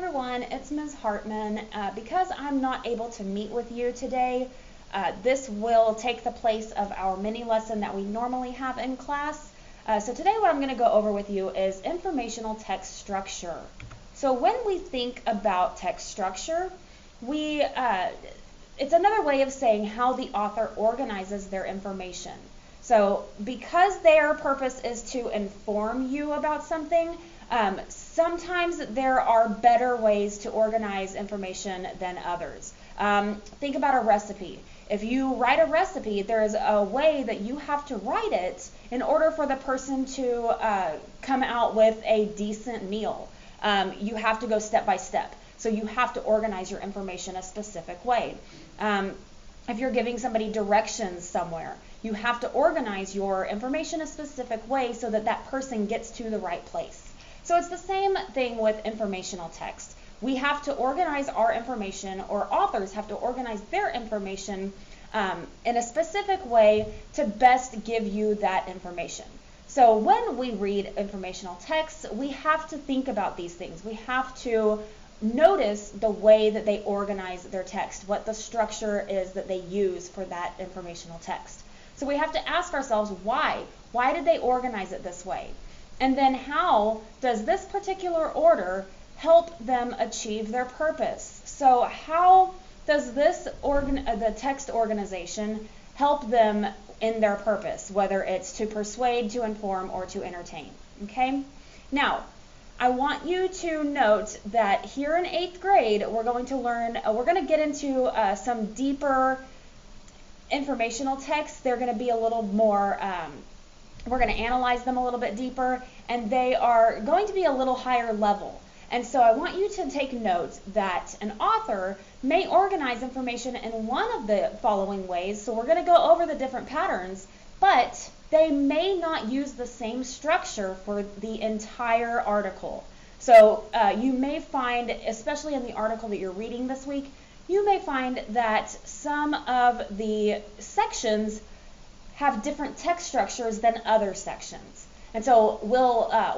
everyone, it's Ms. Hartman. Because I'm not able to meet with you today, this will take the place of our mini lesson that we normally have in class. So today what I'm going to go over with you is informational text structure. So when we think about text structure, it's another way of saying how the author organizes their information. So because their purpose is to inform you about something, sometimes there are better ways to organize information than others. Think about a recipe. If you write a recipe, there's a way that you have to write it in order for the person to come out with a decent meal. You have to go step by step. So you have to organize your information a specific way. If you're giving somebody directions somewhere, you have to organize your information a specific way so that that person gets to the right place. So it's the same thing with informational text. We have to organize our information, or authors have to organize their information in a specific way to best give you that information. So when we read informational texts, we have to think about these things. We have to notice the way that they organize their text, what the structure is that they use for that informational text. So we have to ask ourselves why. Why did they organize it this way? And then how does this particular order help them achieve their purpose? So how does the text organization help them in their purpose, whether it's to persuade, to inform, or to entertain? Okay? Now, I want you to note that here in 8th grade, we're going to get into some deeper informational texts. They're going to be a little more, we're going to analyze them a little bit deeper, and they are going to be a little higher level. And so I want you to take note that an author may organize information in one of the following ways. So we're going to go over the different patterns, but they may not use the same structure for the entire article. So you may find, especially in the article that you're reading this week, you may find that some of the sections have different text structures than other sections. And so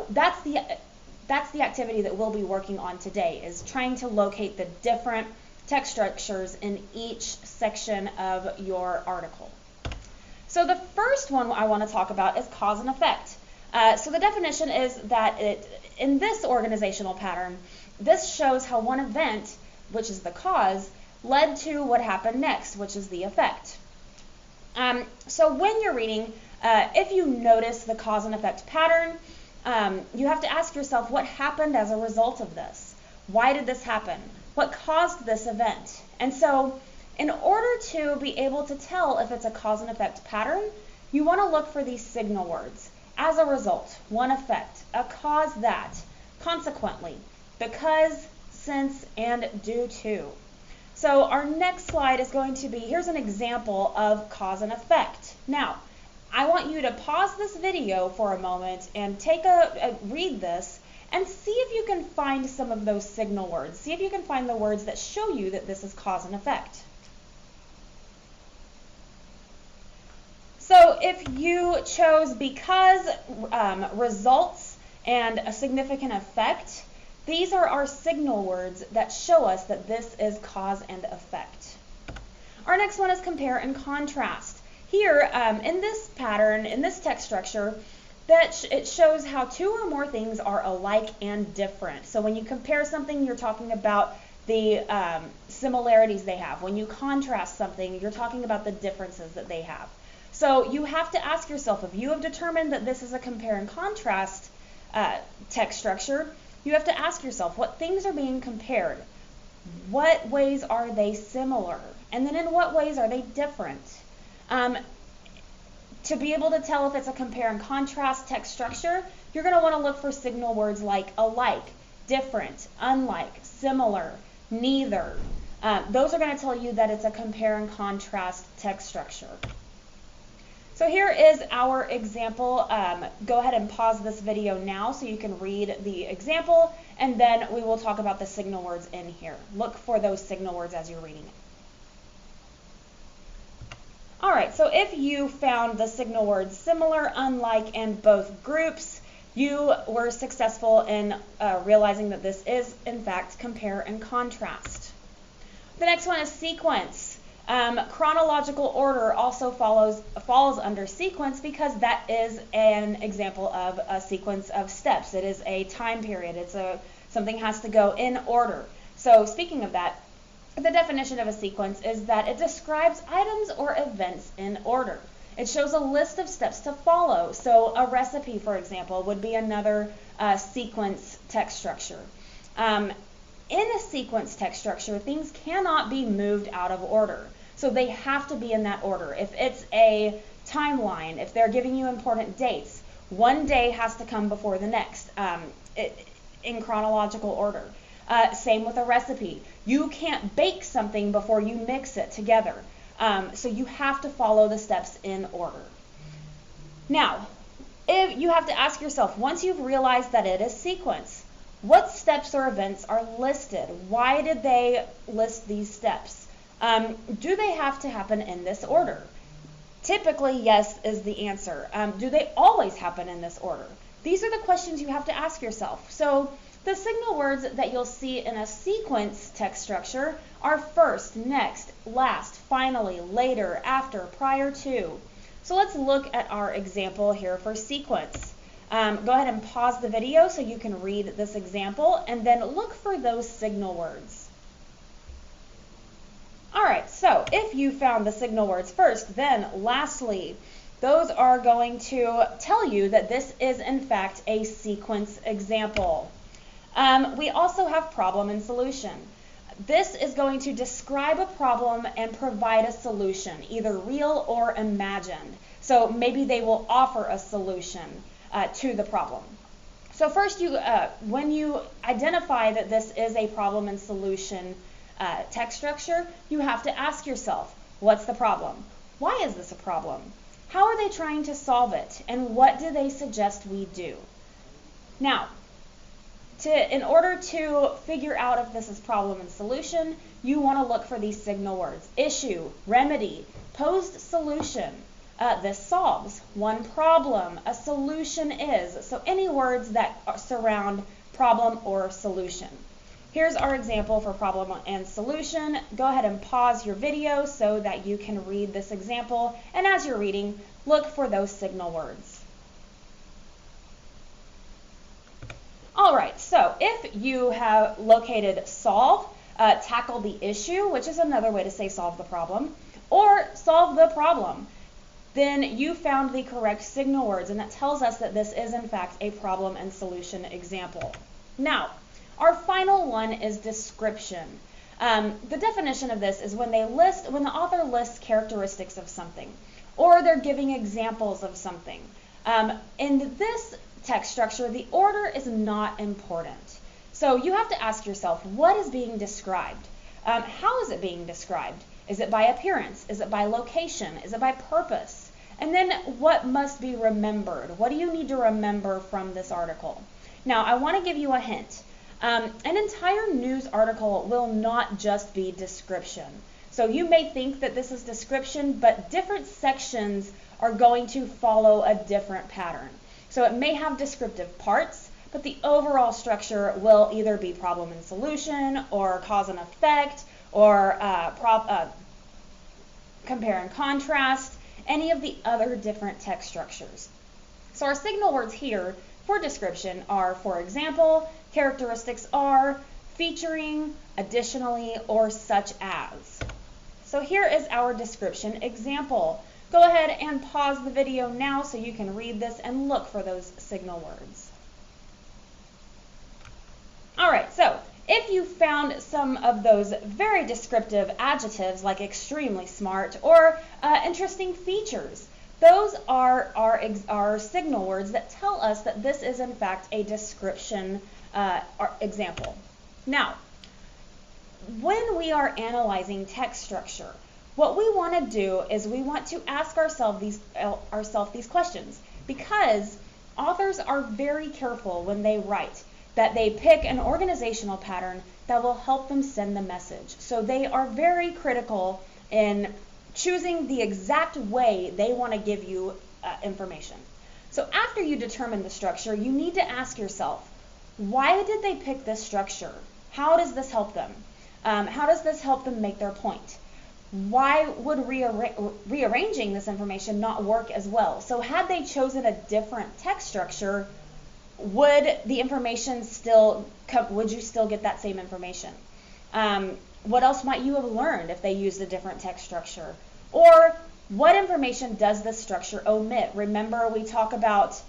that's the activity that we'll be working on today, is trying to locate the different text structures in each section of your article. So the first one I want to talk about is cause and effect. So the definition is that in this organizational pattern, this shows how one event, which is the cause, led to what happened next, which is the effect. So when you're reading, if you notice the cause and effect pattern, you have to ask yourself what happened as a result of this. Why did this happen? What caused this event? And so in order to be able to tell if it's a cause and effect pattern, you want to look for these signal words. As a result, one effect, a cause that, consequently, because, since, and due to. So our next slide is going to be, here's an example of cause and effect. Now, I want you to pause this video for a moment and take read this and see if you can find some of those signal words. See if you can find the words that show you that this is cause and effect. So if you chose because, results, and a significant effect, these are our signal words that show us that this is cause and effect. Our next one is compare and contrast. Here, in this pattern, in this text structure, it shows how two or more things are alike and different. So when you compare something, you're talking about the similarities they have. When you contrast something, you're talking about the differences that they have. So you have to ask yourself, if you have determined that this is a compare and contrast text structure, you have to ask yourself what things are being compared. What ways are they similar? And then in what ways are they different? To be able to tell if it's a compare and contrast text structure, you're going to want to look for signal words like alike, different, unlike, similar, neither. Those are going to tell you that it's a compare and contrast text structure. So here is our example. Go ahead and pause this video now so you can read the example, and then we will talk about the signal words in here. Look for those signal words as you're reading it. All right, so if you found the signal words similar, unlike, and both groups, You were successful in realizing that this is, in fact, compare and contrast. The next one is sequence. Chronological order also falls under sequence because that is an example of a sequence of steps. It is a time period. Something has to go in order. So speaking of that, the definition of a sequence is that it describes items or events in order. It shows a list of steps to follow. So a recipe, for example, would be another sequence text structure. In a sequence text structure, things cannot be moved out of order. So they have to be in that order. If it's a timeline, if they're giving you important dates, one day has to come before the next in chronological order. Same with a recipe. You can't bake something before you mix it together. So you have to follow the steps in order. Now, if you have to ask yourself, once you've realized that it is sequence, what steps or events are listed? Why did they list these steps? Do they have to happen in this order? Typically, yes is the answer. Do they always happen in this order? These are the questions you have to ask yourself. So the signal words that you'll see in a sequence text structure are first, next, last, finally, later, after, prior to. So let's look at our example here for sequence. Go ahead and pause the video so you can read this example and then look for those signal words. All right, so if you found the signal words first, then lastly, those are going to tell you that this is in fact a sequence example. We also have problem and solution. This is going to describe a problem and provide a solution, either real or imagined. So maybe they will offer a solution to the problem. So first, when you identify that this is a problem and solution text structure, you have to ask yourself, what's the problem? Why is this a problem? How are they trying to solve it? And what do they suggest we do? Now, in order to figure out if this is problem and solution, you want to look for these signal words: issue, remedy, posed solution. This solves one problem. A solution is. So any words that surround problem or solution. Here's our example for problem and solution. Go ahead and pause your video so that you can read this example. And as you're reading, look for those signal words. All right, so if you have located solve, tackle the issue, which is another way to say solve the problem, or solve the problem, then you found the correct signal words, and that tells us that this is in fact a problem and solution example. Now, our final one is description. The definition of this is when the author lists characteristics of something, or they're giving examples of something. In this text structure, the order is not important. So you have to ask yourself, what is being described? How is it being described? Is it by appearance? Is it by location? Is it by purpose? And then what must be remembered? What do you need to remember from this article? Now, I want to give you a hint. An entire news article will not just be description. So you may think that this is description, but different sections are going to follow a different pattern. So it may have descriptive parts, but the overall structure will either be problem and solution, or cause and effect, or compare and contrast, any of the other different text structures. So our signal words here for description are, for example, characteristics are, featuring, additionally, or such as. So here is our description example. Go ahead and pause the video now so you can read this and look for those signal words. All right, so if you found some of those very descriptive adjectives like extremely smart or interesting features, those are our signal words that tell us that this is in fact a description example. Now, when we are analyzing text structure, what we want to do is we want to ask ourselves these questions, because authors are very careful when they write that they pick an organizational pattern that will help them send the message. So they are very critical in choosing the exact way they want to give you information. So after you determine the structure, you need to ask yourself, why did they pick this structure? How does this help them? How does this help them make their point? Why would rearranging this information not work as well? So had they chosen a different text structure, would the information still would you still get that same information? What else might you have learned if they used a different text structure? Or what information does this structure omit? Remember, we talk about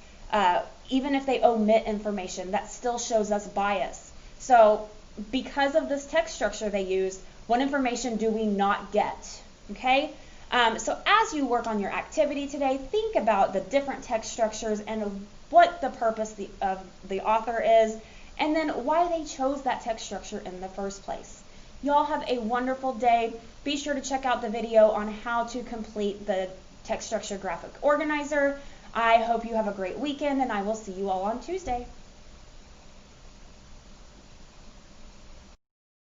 even if they omit information, that still shows us bias. So because of this text structure they use, what information do we not get? Okay? So as you work on your activity today, think about the different text structures and what the purpose of the author is, and then why they chose that text structure in the first place. Y'all have a wonderful day. Be sure to check out the video on how to complete the text structure graphic organizer. I hope you have a great weekend, and I will see you all on Tuesday.